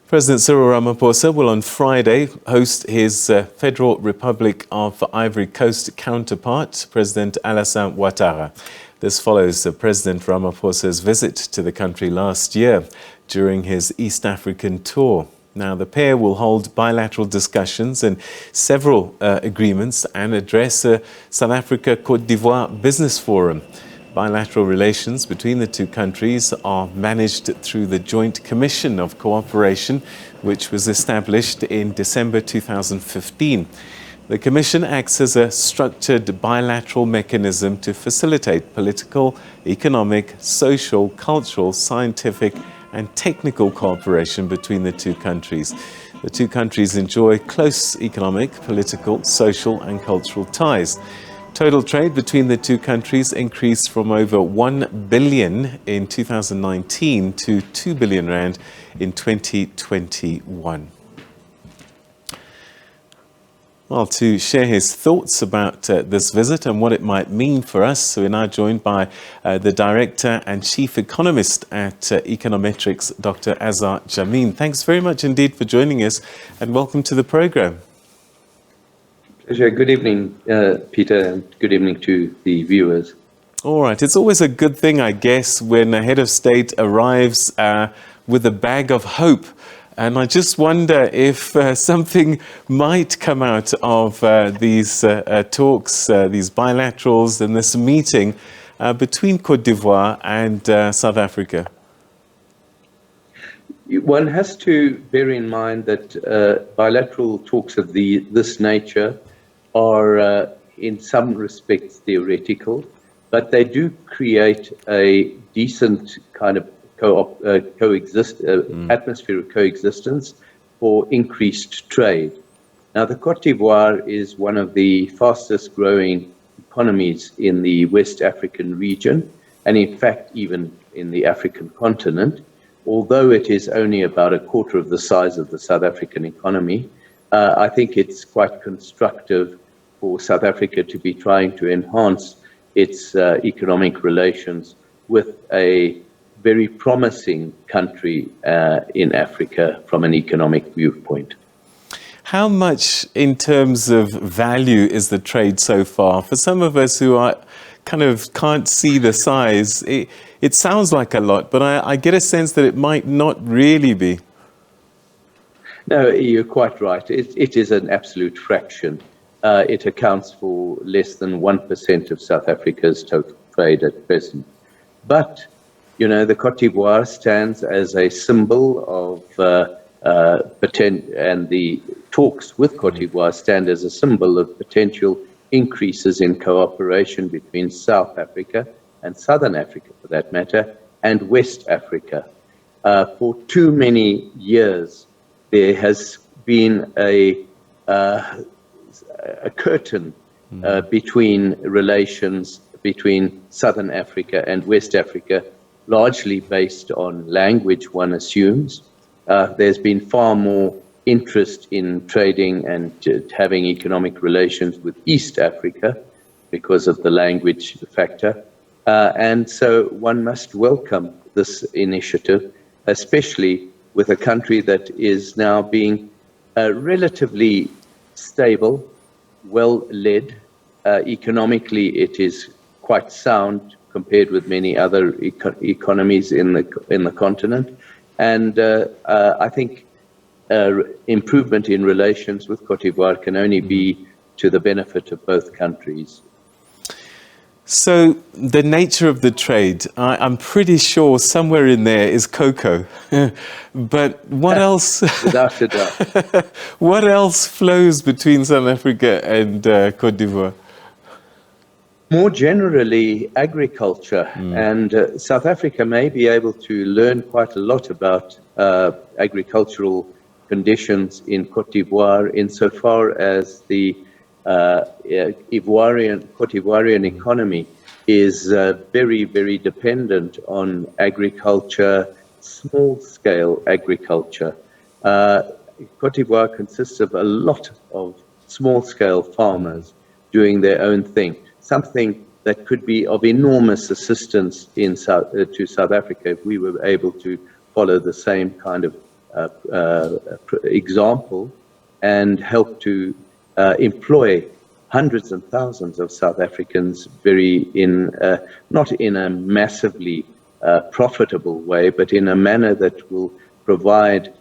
President Cyril Ramaphosa will on Friday host his Federal Republic of Ivory Coast counterpart, President Alassane Ouattara. This follows President Ramaphosa's visit to the country last year during his East African tour. Now, the pair will hold bilateral discussions and several agreements and address a South Africa-Côte d'Ivoire business forum. Bilateral relations between the two countries are managed through the Joint Commission of Cooperation, which was established in December 2015. The Commission acts as a structured bilateral mechanism to facilitate political, economic, social, cultural, scientific, and technical cooperation between the two countries. The two countries enjoy close economic, political, social, and cultural ties. Total trade between the two countries increased from over 1 billion in 2019 to 2 billion rand in 2021. Well, to share his thoughts about this visit and what it might mean for us, we're now joined by the Director and Chief Economist at Econometrix, Dr. Azar Jammine. Thanks very much indeed for joining us, and welcome to the program. Pleasure. Good evening, Peter, and good evening to the viewers. All right. It's always a good thing, I guess, when a head of state arrives with a bag of hope. And I just wonder if something might come out of these talks, these bilaterals, and this meeting between Côte d'Ivoire and South Africa. One has to bear in mind that bilateral talks of this nature are in some respects theoretical, but they do create a decent kind of atmosphere of coexistence for increased trade. Now, the Côte d'Ivoire is one of the fastest growing economies in the West African region, and in fact, even in the African continent. Although it is only about a quarter of the size of the South African economy, I think it's quite constructive for South Africa to be trying to enhance its economic relations with a very promising country in Africa from an economic viewpoint. How much in terms of value is the trade so far? For some of us who are can't see the size, it sounds like a lot, but I get a sense that it might not really be. No, you're quite right. It is an absolute fraction. It accounts for less than 1% of South Africa's total trade at present. But, you know, the Côte d'Ivoire stands as a symbol of and the talks with Côte d'Ivoire stand as a symbol of potential increases in cooperation between South Africa and Southern Africa, for that matter, and West Africa. For too many years, there has been a curtain between relations between Southern Africa and West Africa, largely based on language, one assumes. There's been far more interest in trading and having economic relations with East Africa because of the language factor. And so one must welcome this initiative, especially with a country that is now being relatively stable, well-led. Economically, it is quite sound compared with many other economies in the continent. And I think improvement in relations with Côte d'Ivoire can only be to the benefit of both countries. So the nature of the trade, I'm pretty sure somewhere in there is cocoa. But what else? Without a doubt. What else flows between South Africa and Côte d'Ivoire? More generally, agriculture. And South Africa may be able to learn quite a lot about agricultural conditions in Côte d'Ivoire insofar as the Côte d'Ivoirian economy is very, very dependent on agriculture, small-scale agriculture. Côte d'Ivoire consists of a lot of small-scale farmers doing their own thing, something that could be of enormous assistance to South Africa if we were able to follow the same kind of example and help to employ hundreds and thousands of South Africans not in a massively profitable way, but in a manner that will provide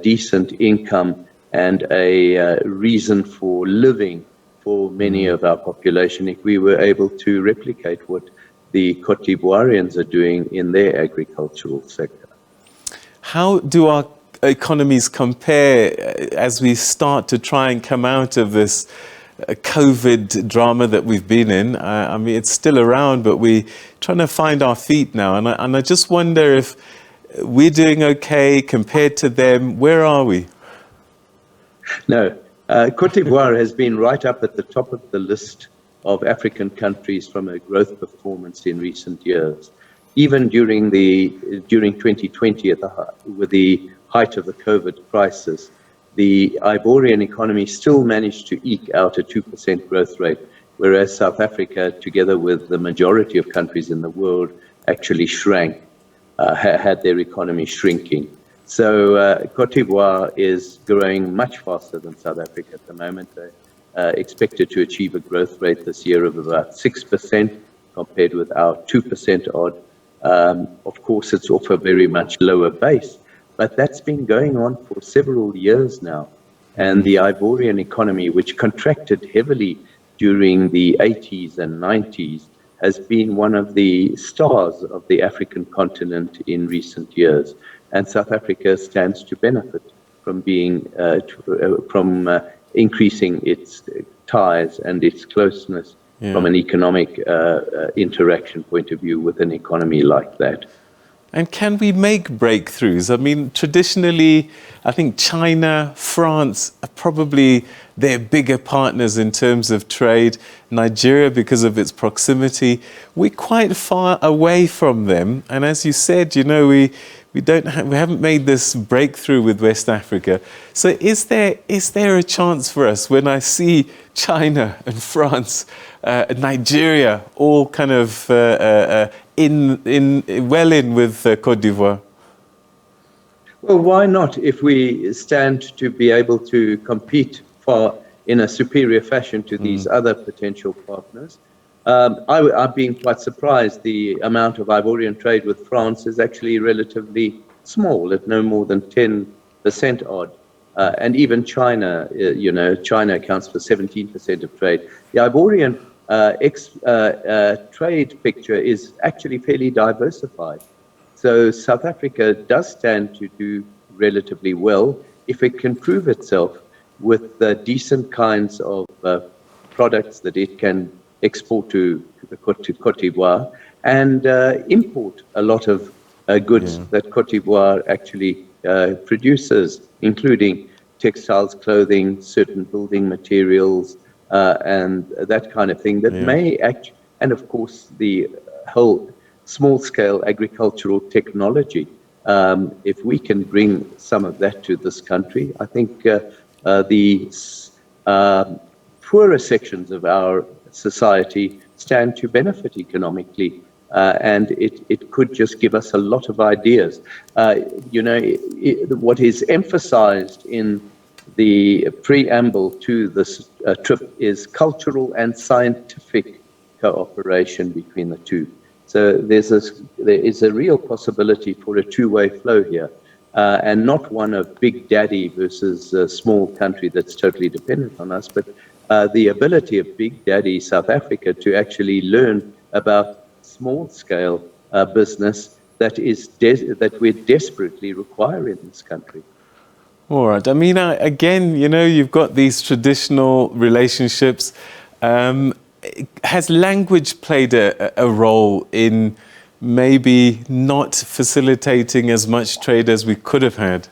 decent income and a reason for living for many of our population if we were able to replicate what the Côte d'Ivoirians are doing in their agricultural sector. How do our economies compare as we start to try and come out of this COVID drama that we've been in? I mean, it's still around, but we're trying to find our feet now. And I just wonder if we're doing okay compared to them. Where are we? No, Côte d'Ivoire has been right up at the top of the list of African countries from a growth performance in recent years. Even during 2020, with the height of the COVID crisis, the Ivorian economy still managed to eke out a 2% growth rate, whereas South Africa, together with the majority of countries in the world, actually shrank, had their economy shrinking. So Côte d'Ivoire is growing much faster than South Africa at the moment. Expected to achieve a growth rate this year of about 6% compared with our 2% odd. Of course, it's off a very much lower base, but that's been going on for several years now. And the Ivorian economy, which contracted heavily during the 80s and 90s, has been one of the stars of the African continent in recent years. And South Africa stands to benefit from increasing its ties and its closeness from an economic interaction point of view with an economy like that. And can we make breakthroughs? I mean, traditionally, I think China, France are probably their bigger partners in terms of trade. Nigeria, because of its proximity, we're quite far away from them. And as you said, you know, we haven't made this breakthrough with West Africa. So is there a chance for us when I see China and France, Nigeria, all kind of well in with Côte d'Ivoire? Well, why not if we stand to be able to compete in a superior fashion to these other potential partners? I've been quite surprised. The amount of Ivorian trade with France is actually relatively small, at no more than 10% odd. And even China, China accounts for 17% of trade. The Ivorian trade picture is actually fairly diversified. So South Africa does stand to do relatively well if it can prove itself with decent kinds of products that it can export to Côte d'Ivoire and import a lot of goods that Côte d'Ivoire actually produces, including textiles, clothing, certain building materials, and that kind of thing that may actually, and of course the whole small-scale agricultural technology. If we can bring some of that to this country, I think the poorer sections of our society stand to benefit economically, and it could just give us a lot of ideas. What is emphasized in the preamble to this trip is cultural and scientific cooperation between the two. So there is a real possibility for a two-way flow here, and not one of big daddy versus a small country that's totally dependent on us, but the ability of big daddy South Africa to actually learn about small-scale business that we desperately require in this country. All right. I mean, again, you've got these traditional relationships. Has language played a role in maybe not facilitating as much trade as we could have had?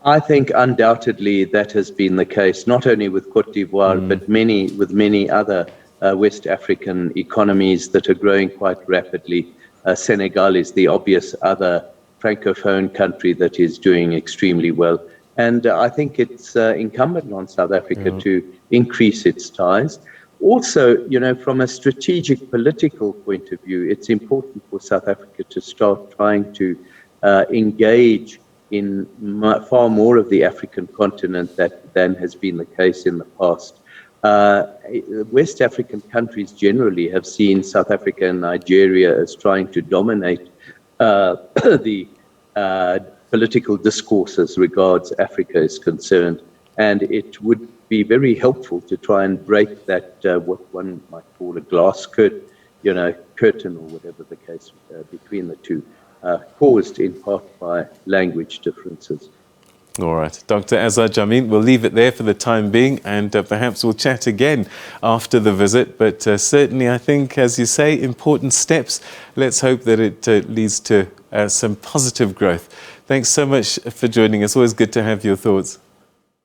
I think undoubtedly that has been the case, not only with Côte d'Ivoire, but with many other West African economies that are growing quite rapidly. Senegal is the obvious other Francophone country that is doing extremely well. And I think it's incumbent on South Africa to increase its ties. Also, from a strategic political point of view, it's important for South Africa to start trying to engage in far more of the African continent than has been the case in the past. West African countries generally have seen South Africa and Nigeria as trying to dominate the political discourse as regards Africa is concerned. And it would be very helpful to try and break that, what one might call a glass curtain, curtain or whatever the case between the two, caused in part by language differences. All right. Dr. Azar Jammine, we'll leave it there for the time being, and perhaps we'll chat again after the visit. But certainly, I think, as you say, important steps. Let's hope that it leads to some positive growth. Thanks so much for joining us. Always good to have your thoughts.